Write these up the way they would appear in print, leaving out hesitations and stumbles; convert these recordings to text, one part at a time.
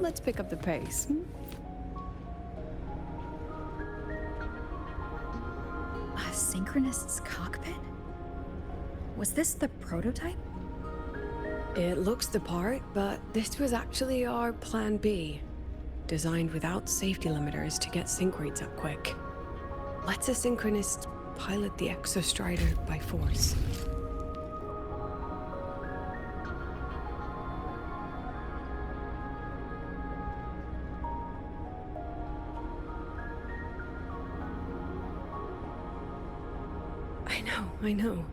Let's pick up the pace. A synchronist's cockpit? Was this the prototype? It looks the part, but this was actually our plan B. Designed without safety limiters to get sync rates up quick. Let's a synchronist pilot the Exostrider by force. I know.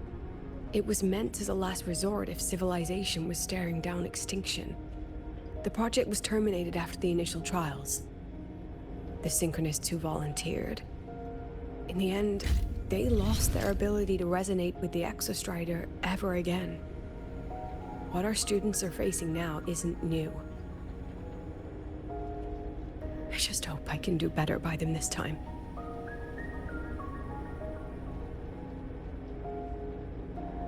It was meant as a last resort if civilization was staring down extinction. The project was terminated after the initial trials. The synchronists who volunteered, in the end, they lost their ability to resonate with the Exostrider ever again. What our students are facing now isn't new. I just hope I can do better by them this time.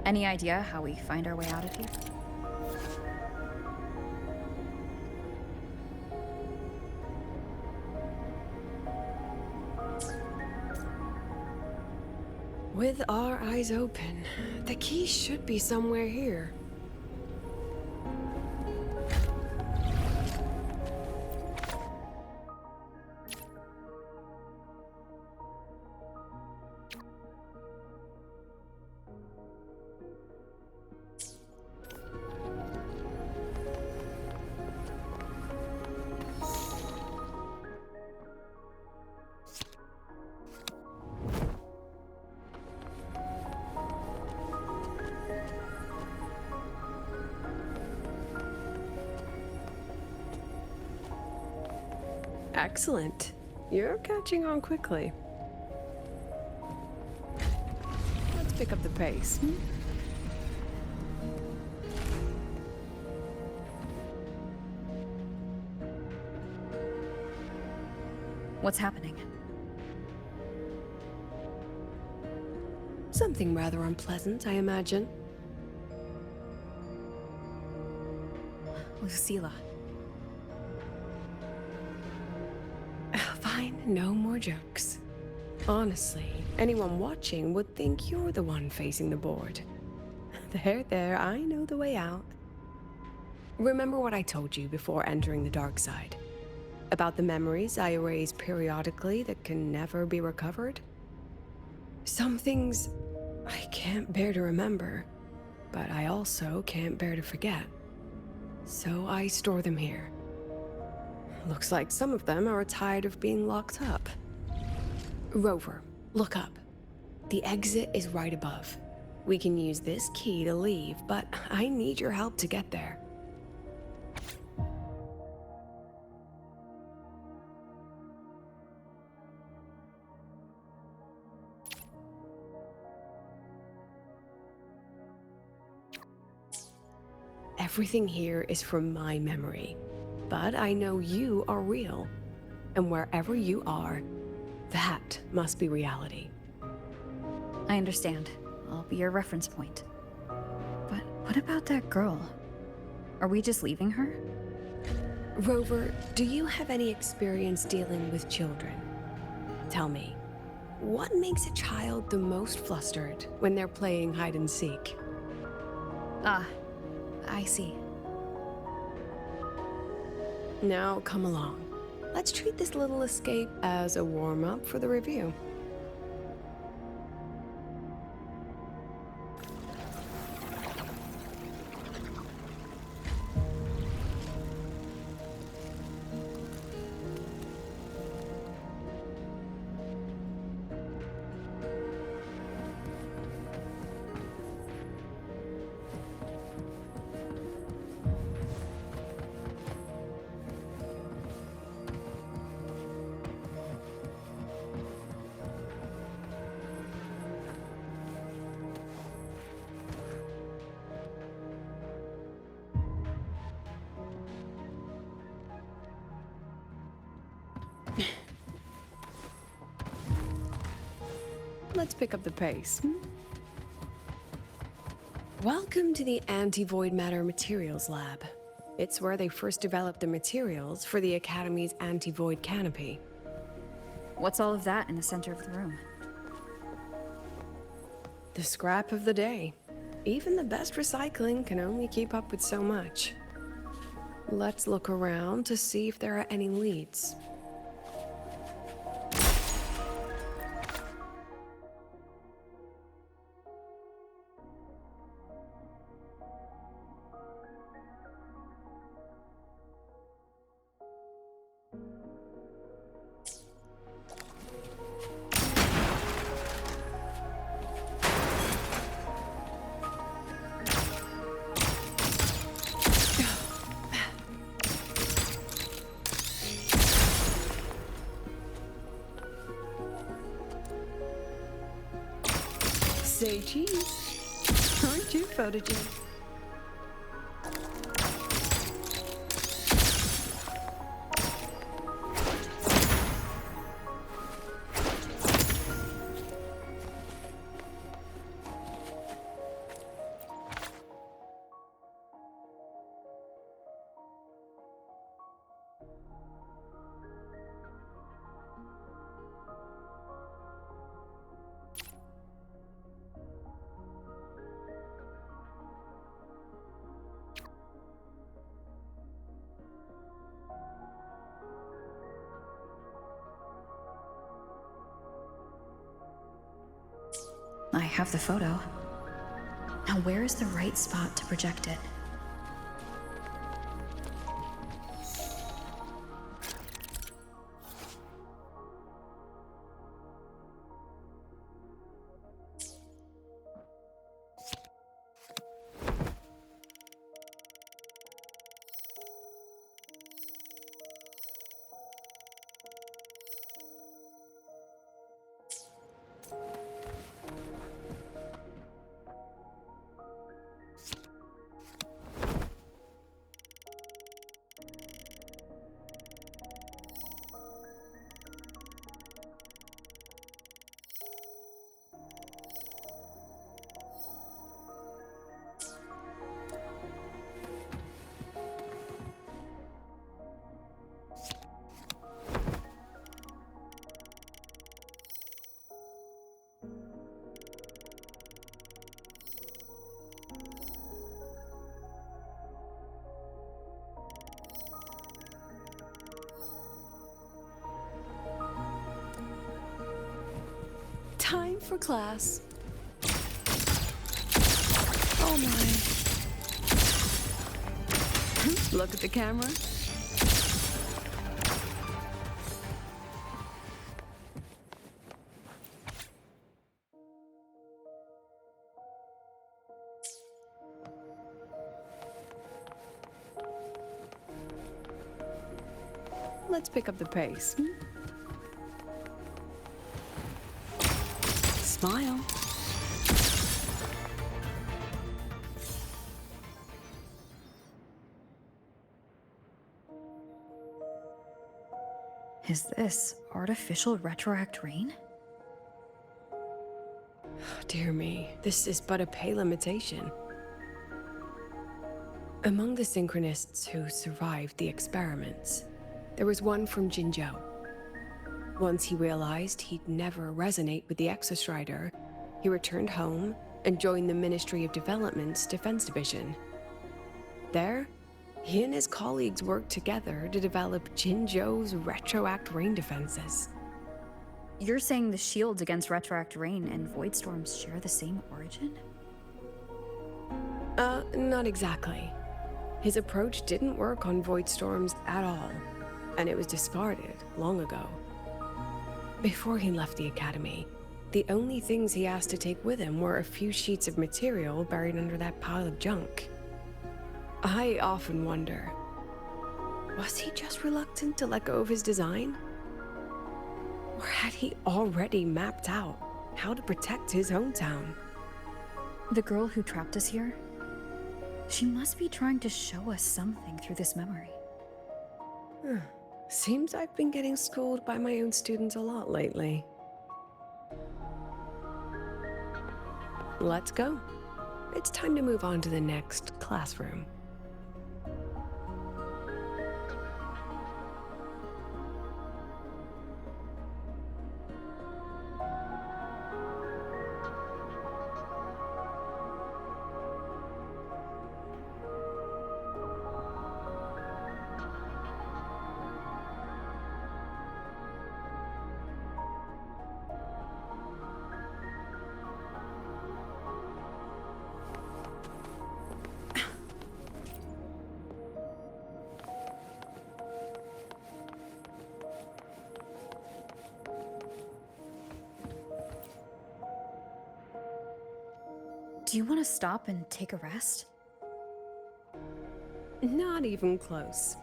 Any idea how we find our way out of here? With our eyes open, the key should be somewhere here. Excellent. You're catching on quickly. Let's pick up the pace. What's happening? Something rather unpleasant, I imagine. Lucilla. Fine, no more jokes. Honestly, anyone watching would think you're the one facing the board. There, I know the way out. Remember what I told you before entering the dark side? About the memories I erase periodically that can never be recovered? Some things I can't bear to remember, but I also can't bear to forget. So I store them here. Looks like some of them are tired of being locked up. Rover, look up. The exit is right above. We can use this key to leave, but I need your help to get there. Everything here is from my memory, but I know you are real, and wherever you are, that must be reality. I understand. I'll be your reference point. But what about that girl? Are we just leaving her? Rover, do you have any experience dealing with children? Tell me, what makes a child the most flustered when they're playing hide and seek? Ah, I see. Now come along. Let's treat this little escape as a warm-up for the review. Let's pick up the pace. Welcome to the Anti-Void Matter Materials Lab. It's where they first developed the materials for the Academy's anti-void canopy. What's all of that in the center of the room? The scrap of the day. Even the best recycling can only keep up with so much. Let's look around to see if there are any leads. Say cheese. Aren't you photogenic? I have the photo. Now where is the right spot to project it? Time for class. Oh my. Look at the camera. Let's pick up the pace. Smile. Is this artificial retroact rain? Dear me, this is but a pale imitation. Among the synchronists who survived the experiments, there was one from Jinzhou. Once he realized he'd never resonate with the Exostrider, he returned home and joined the Ministry of Development's Defense Division. There, he and his colleagues worked together to develop Jinzhou's retroact rain defenses. You're saying the shields against retroact rain and void storms share the same origin? Not exactly. His approach didn't work on void storms at all, and it was discarded long ago. Before he left the academy, the only things he asked to take with him were a few sheets of material buried under that pile of junk. I often wonder, was he just reluctant to let go of his design? Or had he already mapped out how to protect his hometown? The girl who trapped us here? She must be trying to show us something through this memory. Seems I've been getting schooled by my own students a lot lately. Let's go. It's time to move on to the next classroom. Do you want to stop and take a rest? Not even close.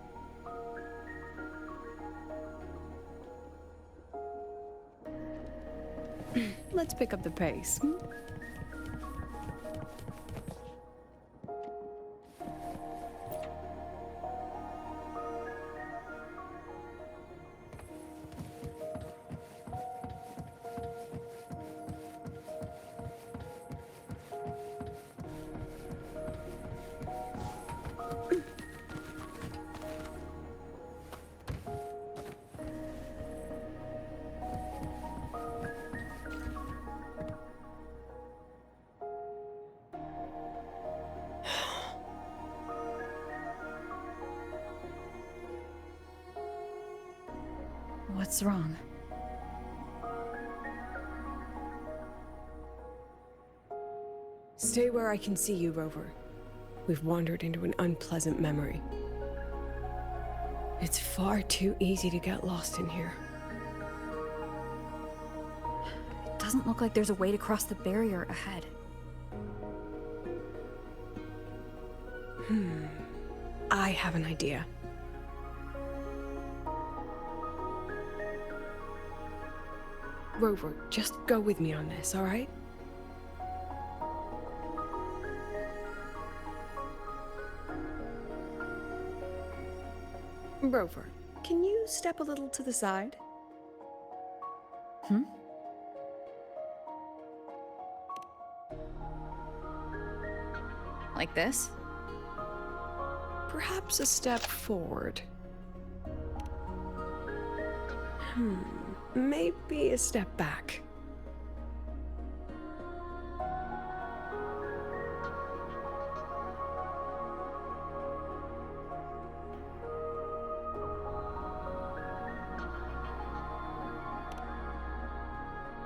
Let's pick up the pace. What's wrong? Stay where I can see you, Rover. We've wandered into an unpleasant memory. It's far too easy to get lost in here. It doesn't look like there's a way to cross the barrier ahead. I have an idea. Rover, just go with me on this, all right? Rover, can you step a little to the side? Like this? Perhaps a step forward. Maybe a step back.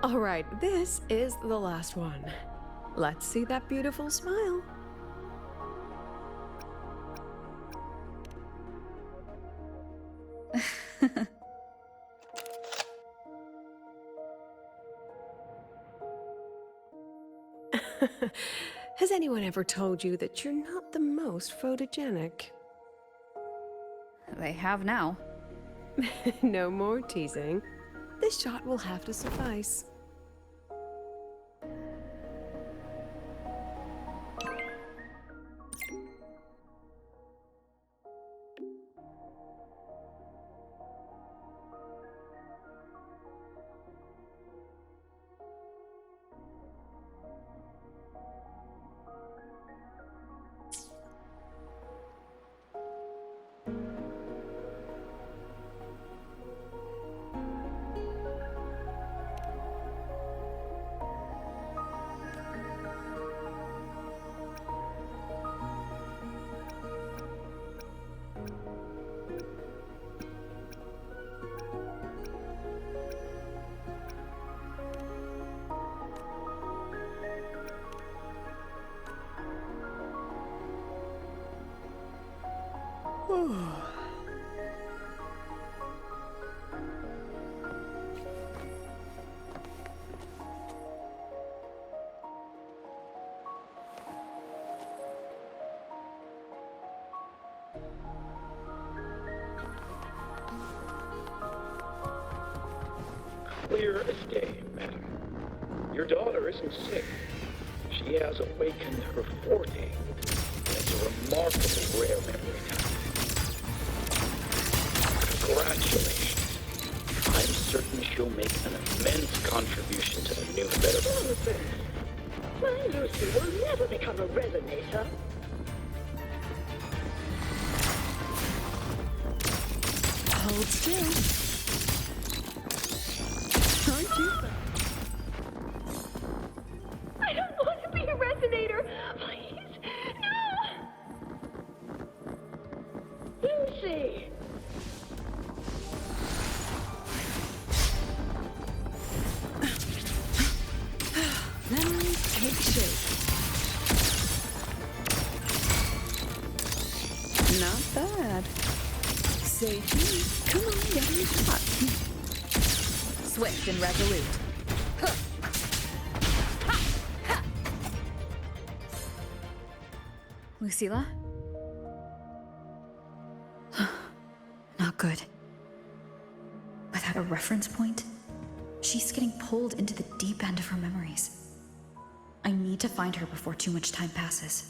All right, this is the last one. Let's see that beautiful smile. Has anyone ever told you that you're not the most photogenic? They have now. No more teasing. This shot will have to suffice. Clear as day, madam. Your daughter isn't sick. She has awakened her forte. It's a remarkable rare memory now. Congratulations. I'm certain she'll make an immense contribution to the new better. Jonathan, my Lucy will never become a resonator. Hold still. Aren't you? I don't want to be a resonator. Please, no. Lucy. Memories take shape. Not bad. Safety. Come on, get in the shot. Swift and resolute. Lucilla? Not good. Without a reference point, she's getting pulled into the deep end of her memories. I need to find her before too much time passes.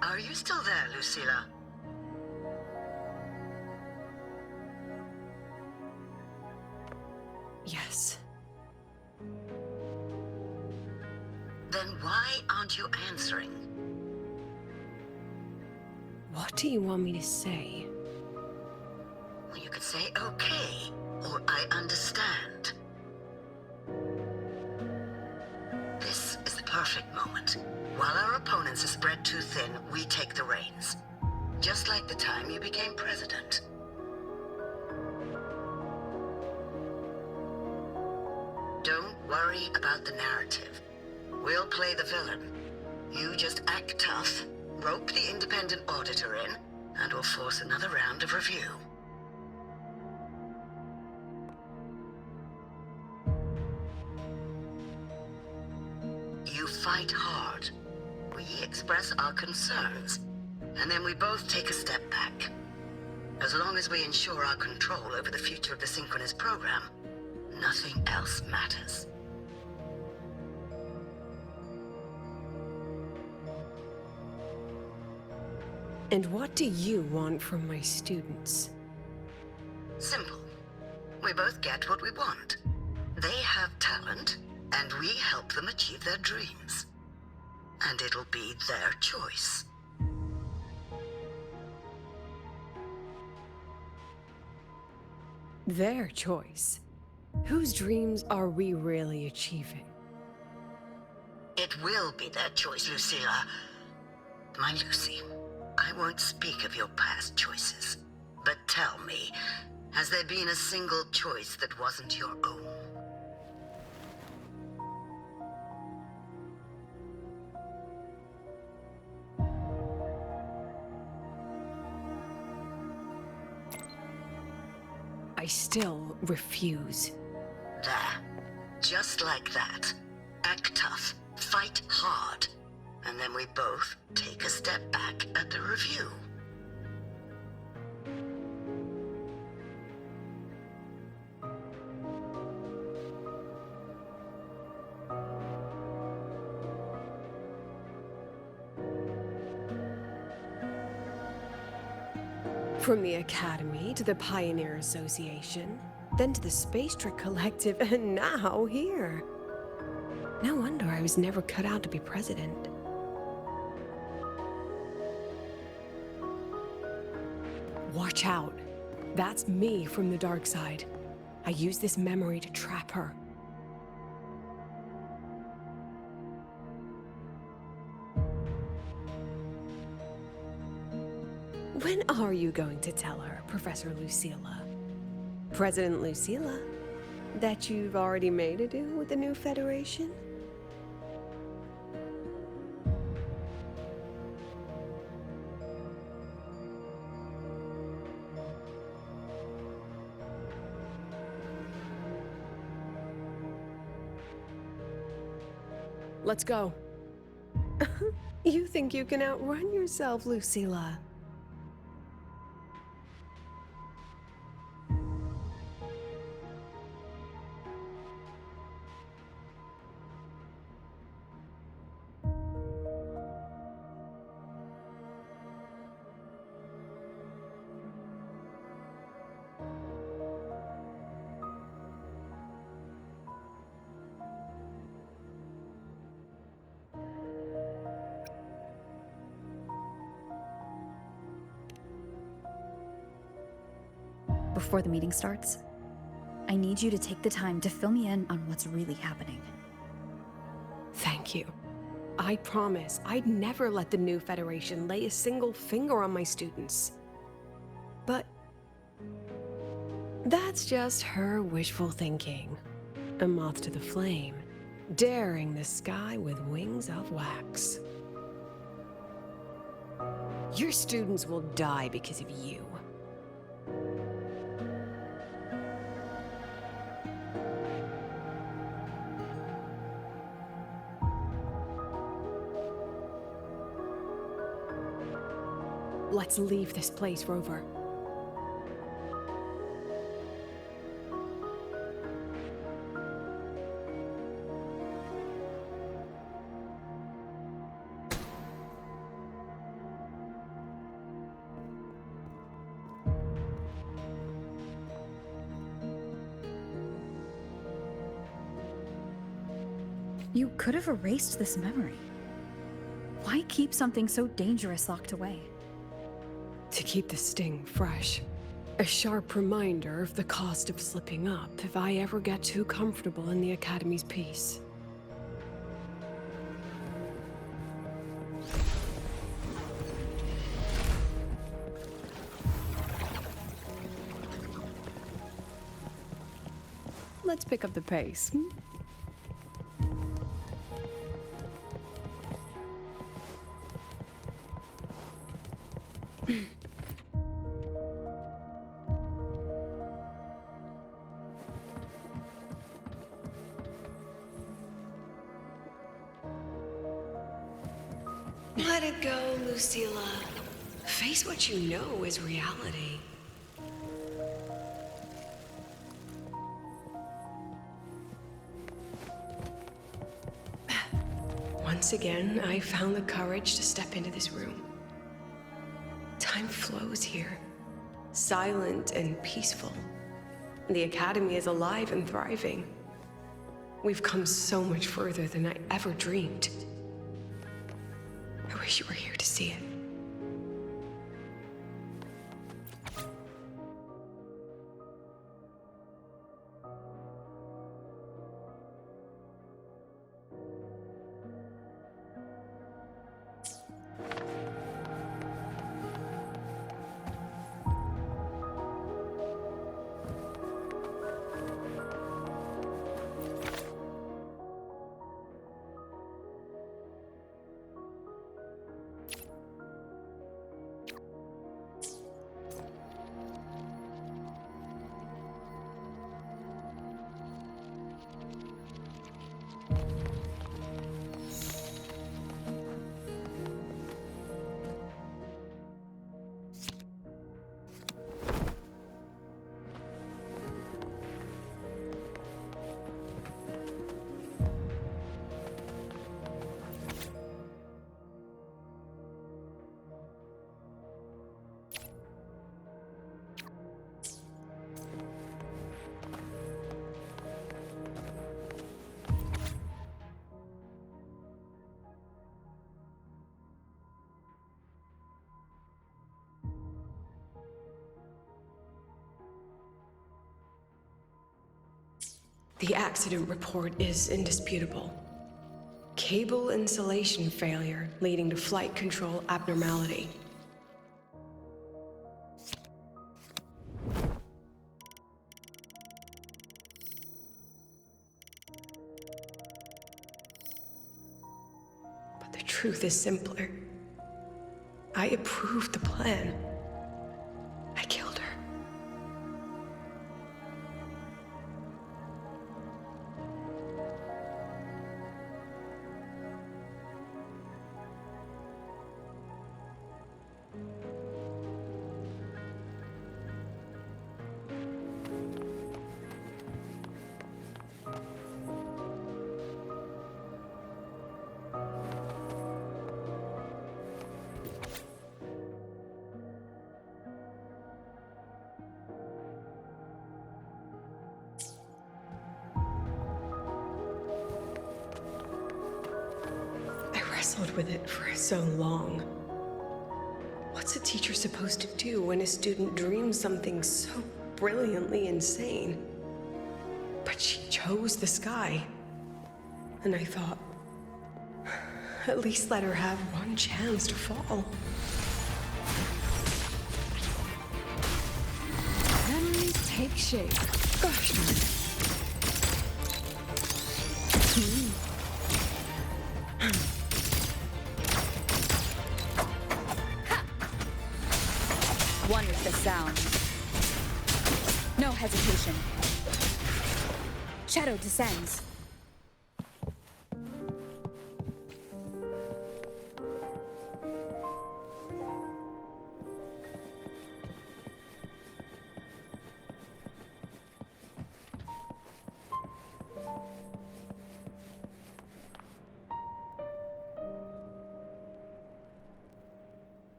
Are you still there, Lucilla? Yes. Then why aren't you answering? What do you want me to say? Well, you could say okay, or I understand. This is the perfect moment. While our opponents are spread too thin, we take the reins. Just like the time you became president. Don't worry about the narrative. We'll play the villain. You just act tough, rope the independent auditor in, and we'll force another round of review. You fight hard. We express our concerns, and then we both take a step back. As long as we ensure our control over the future of the Synchronous program, nothing else matters. And what do you want from my students? Simple. We both get what we want. They have talent, and we help them achieve their dreams. And it'll be their choice. Their choice. Whose dreams are we really achieving? It will be their choice, Lucilla. My Lucy, I won't speak of your past choices. But tell me, has there been a single choice that wasn't your own? I still refuse. There. Just like that. Act tough. Fight hard. And then we both take a step back at the review. From the Academy to the Pioneer Association, then to the Space Trick Collective, and now here. No wonder I was never cut out to be president. Watch out. That's me from the dark side. I use this memory to trap her. When are you going to tell her, Professor Lucilla? President Lucilla? That you've already made a deal with the new Federation? Let's go. You think you can outrun yourself, Lucilla? Before the meeting starts, I need you to take the time to fill me in on what's really happening. Thank you. I promise I'd never let the new Federation lay a single finger on my students. But that's just her wishful thinking. A moth to the flame, daring the sky with wings of wax. Your students will die because of you. Let's leave this place, Rover. You could have erased this memory. Why keep something so dangerous locked away? To keep the sting fresh. A sharp reminder of the cost of slipping up if I ever get too comfortable in the Academy's peace. Let's pick up the pace. Let it go, Lucilla. Face what you know is reality. Once again, I found the courage to step into this room. Time flows here, silent and peaceful. The Academy is alive and thriving. We've come so much further than I ever dreamed. I wish you were here to see it. The accident report is indisputable. Cable insulation failure leading to flight control abnormality. But the truth is simpler. I approved the plan. I killed her. Wrestled with it for so long. What's a teacher supposed to do when a student dreams something so brilliantly insane? But she chose the sky. And I thought, at least let her have one chance to fall. Memories take shape. Gosh darn it. One with the sound. No hesitation. Shadow descends.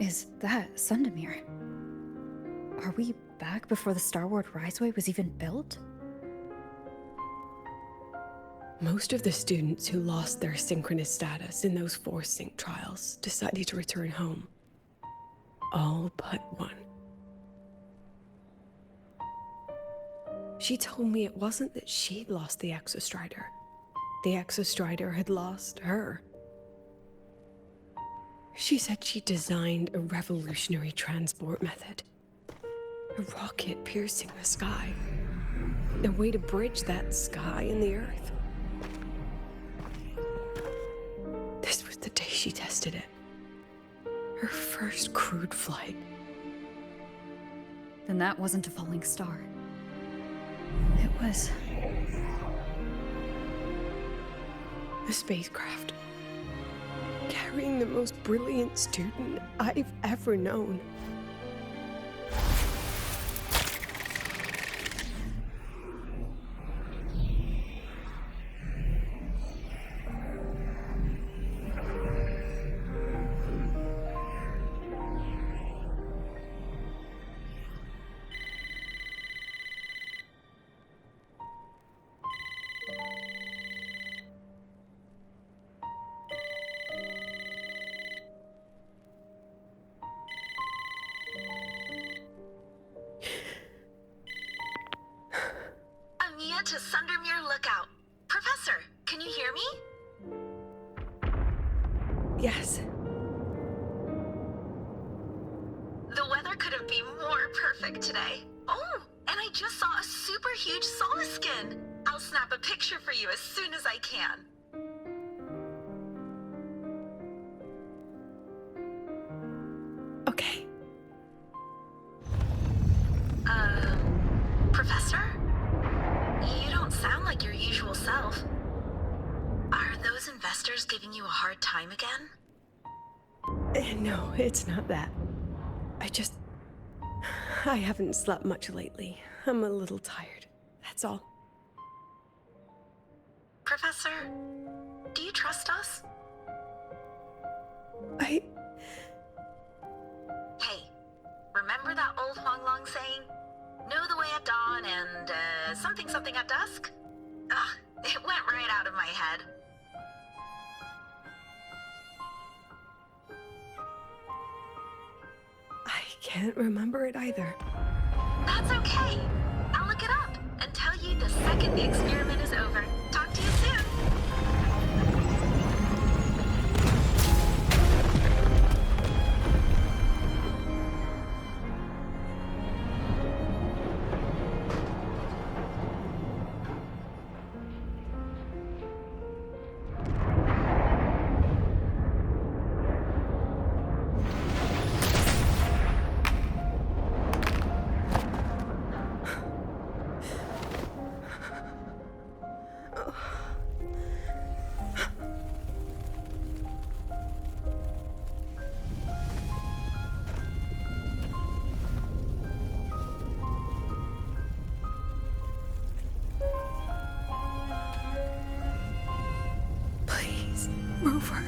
Is that Sundamir? Are we back before the Starward Riseway was even built? Most of the students who lost their synchronous status in those force sync trials decided to return home. All but one. She told me it wasn't that she'd lost the Exostrider. The Exostrider had lost her. She said she designed a revolutionary transport method. A rocket piercing the sky. A way to bridge that sky and the Earth. This was the day she tested it. Her first crewed flight. Then that wasn't a falling star. It was... a spacecraft. Carrying the most brilliant student I've ever known. To Sundamir Lookout. Professor, can you hear me? Yes. The weather couldn't be more perfect today. Oh, and I just saw a super huge Solaskin. I'll snap a picture for you as soon as I can. Okay. Professor? You don't sound like your usual self. Are those investors giving you a hard time again? No, it's not that. I haven't slept much lately. I'm a little tired. That's all. Professor? Do you trust us? I... Hey, remember that old Huanglong saying? Know the way at dawn and, something something at dusk? Ugh, it went right out of my head. I can't remember it either. That's okay. I'll look it up and tell you the second the experiment is over. Talk to you soon. Please, move her.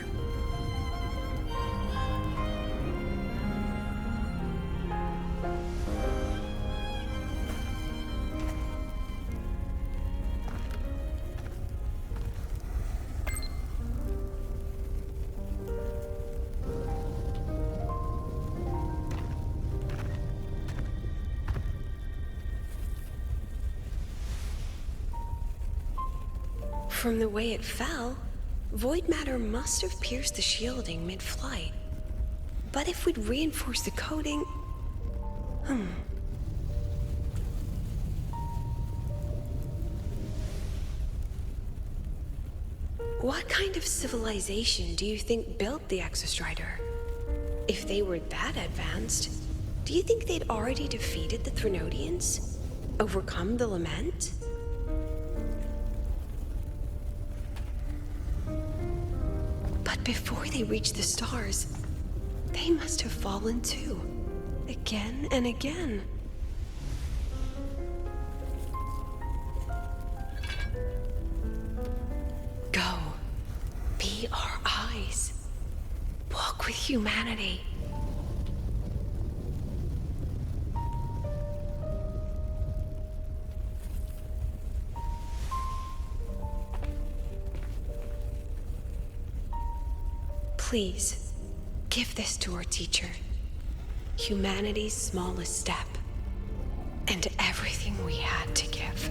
From the way it fell, void matter must have pierced the shielding mid-flight. But if we'd reinforced the coating... What kind of civilization do you think built the Exostrider? If they were that advanced, do you think they'd already defeated the Threnodians? Overcome the Lament? But before they reached the stars, they must have fallen too. Again and again. Go. Be our eyes. Walk with humanity. Please, give this to our teacher. Humanity's smallest step. And everything we had to give.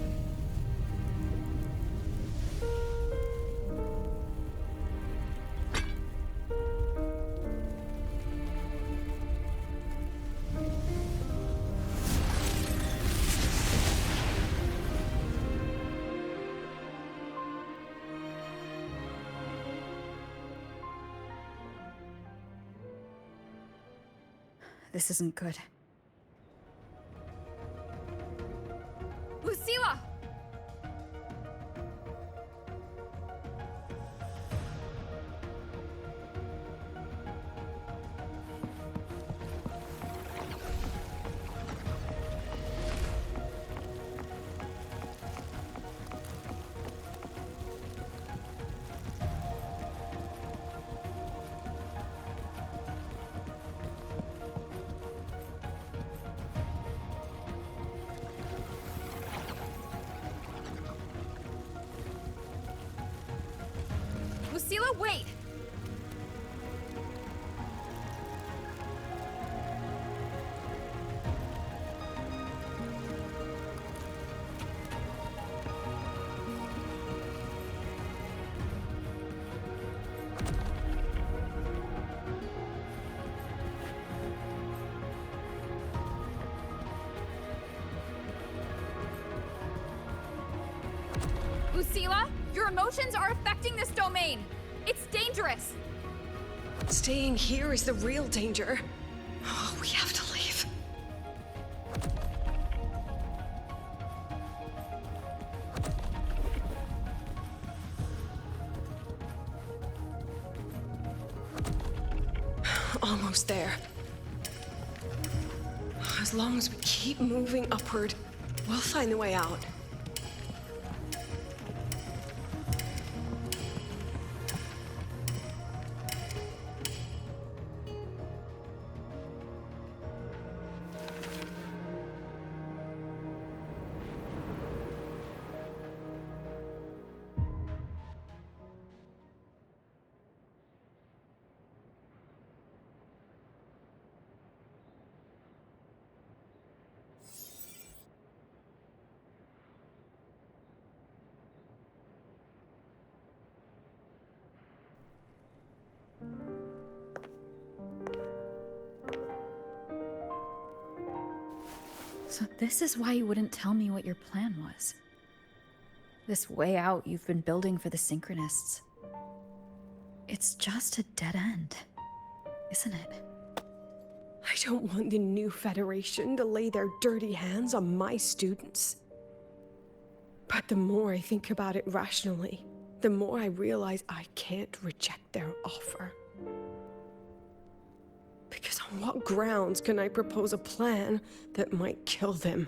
This isn't good. Lucilla! Lucilla, wait! Lucilla, your emotions are affecting this domain. It's dangerous. Staying here is the real danger. Oh, we have to leave. Almost there. As long as we keep moving upward, we'll find the way out. So this is why you wouldn't tell me what your plan was. This way out you've been building for the Synchronists. It's just a dead end, isn't it? I don't want the new Federation to lay their dirty hands on my students. But the more I think about it rationally, the more I realize I can't reject their offer. Because on what grounds can I propose a plan that might kill them?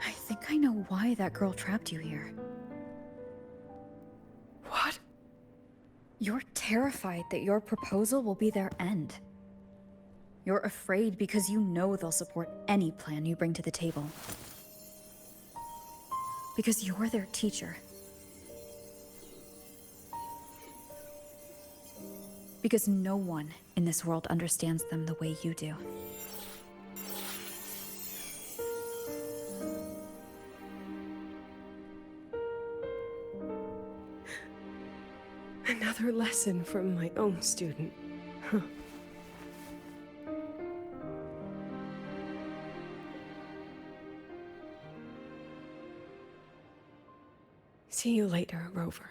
I think I know why that girl trapped you here. What? You're terrified that your proposal will be their end. You're afraid because you know they'll support any plan you bring to the table. Because you're their teacher. Because no one in this world understands them the way you do. Another lesson from my own student. Huh. See you later, Rover.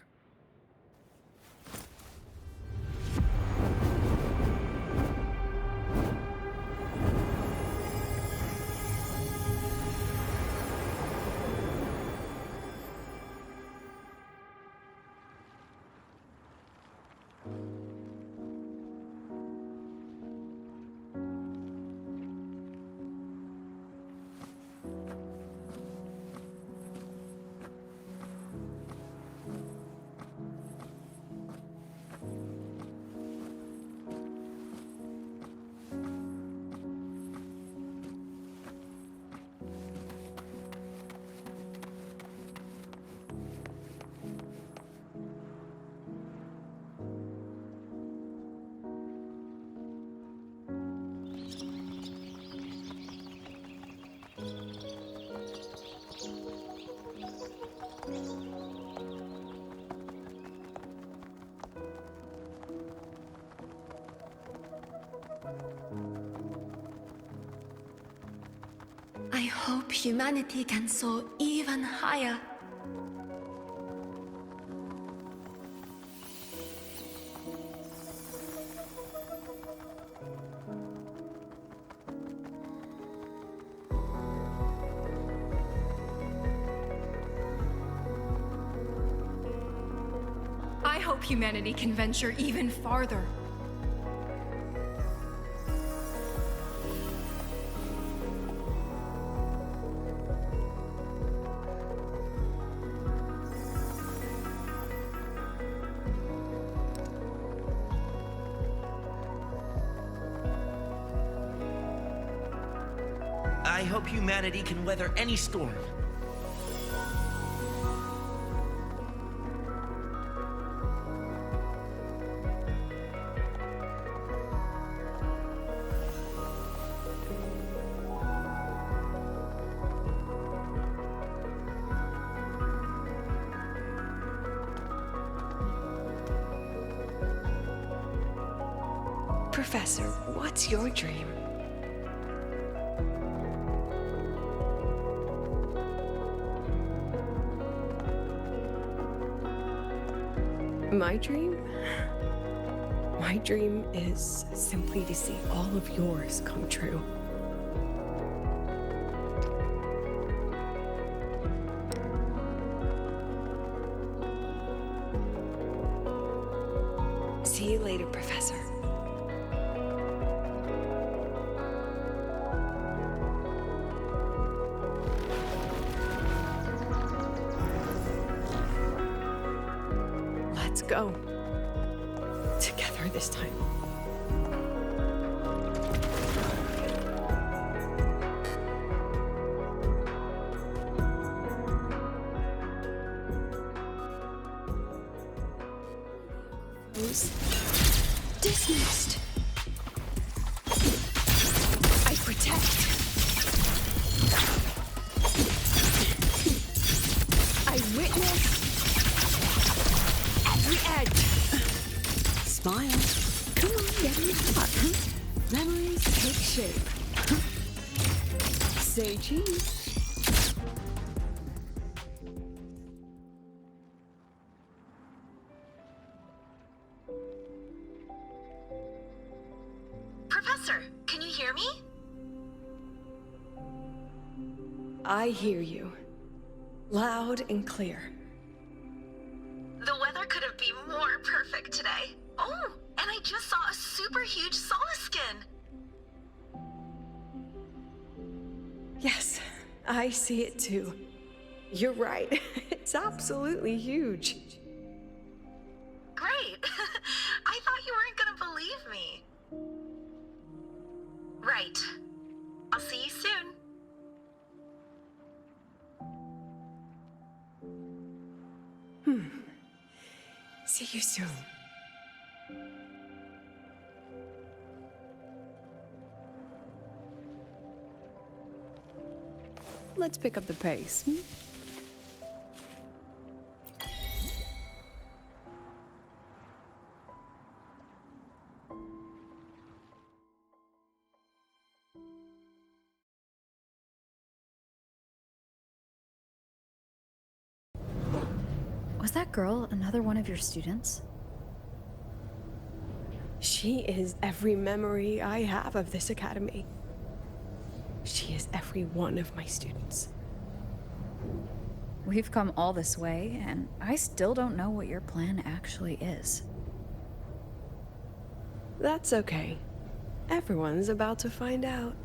I hope humanity can soar even higher. I hope humanity can venture even farther. I hope humanity can weather any storm. Professor, what's your dream? My dream? My dream is simply to see all of yours come true. See you later, Professor. Let's go. Together this time. Dismissed. Smile. Come on, get in the hot, huh? Memories take shape. Say cheese. Professor, can you hear me? I hear you. Loud and clear. The weather couldn't be more perfect today. Oh, and I just saw a super huge Solaskin. Yes, I see it too. You're right. It's absolutely huge. Great. I thought you weren't gonna believe me. Right. I'll see you soon. See you soon. Let's pick up the pace. Was that girl another one of your students? She is every memory I have of this academy. She is every one of my students. We've come all this way, and I still don't know what your plan actually is. That's okay. Everyone's about to find out.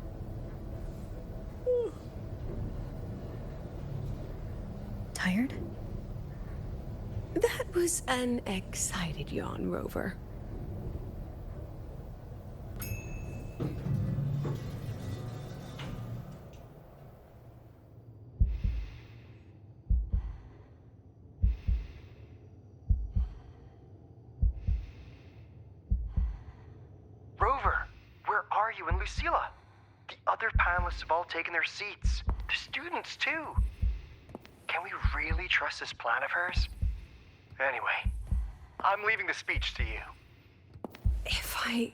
Tired? That was an excited yawn, Rover. Rover, where are you and Lucilla? The other panelists have all taken their seats. The students, too. Can we really trust this plan of hers? Anyway, I'm leaving the speech to you. If I...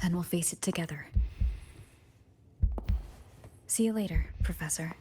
Then we'll face it together. See you later, Professor.